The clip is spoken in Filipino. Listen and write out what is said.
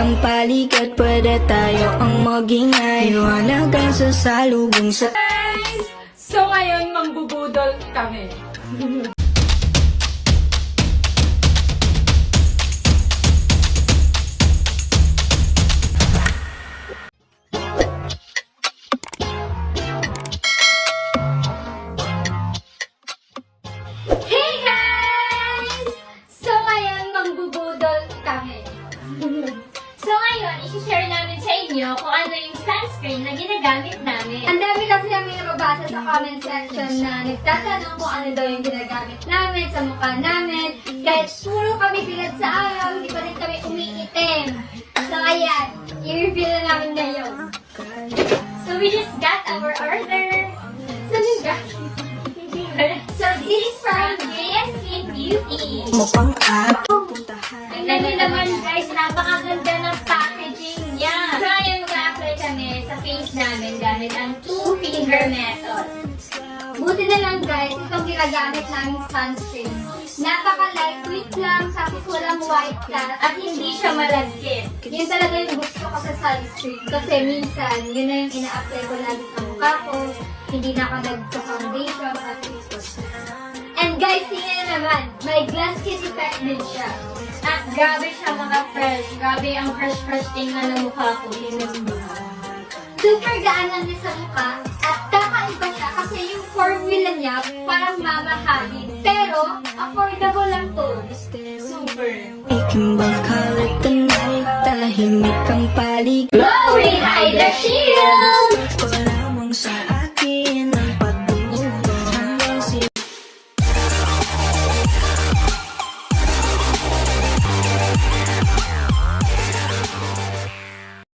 ang paligid, pwede tayo ang magingay. Iwanag ang sasalubong sa... So ngayon, mangbubudol kami. Hey guys! So ngayon, mangbubudol kami. So ngayon, isi-share namin sa inyo kung ano yung sunscreen na ginagamit namin. Ang dami kasi namin nababasa sa comment section na nagtatanong kung ano daw yung ginagamit namin sa mukha namin. Kahit puro kami bilad sa araw, hindi pa rin kami umiitim. So ayan, i-reveal na namin ngayon. So we just got our order. So so this is from JSK Beauty. Mukhang Tingnan nyo naman guys, napakaganda ng packaging niya. So ngayon mag-a-apply kami sa face namin gamit ang 2-finger method. Buti na lang guys, itong ginagamit namin sunscreen. Napaka-lightweight lang, tapos walang white cast, at hindi siya malagkit. Yun talaga yung gusto ko sa sunscreen. Kasi minsan, yun na yung ina-apply ko lagi sa mukha ko. Hindi na ako nag-foundation at and guys, tingnan naman, may glass skin effect din siya. At grabe siya mga-fresh. Grabe ang fresh-fresh tingnan ng mukha ko. Super gaan lang din sa mukha. At kakaiba siya kasi yung formula niya parang mamahalin. Pero, affordable lang to. Super. We can both call it the night. Tahimik ang paligid. Glowy Hydra Shield!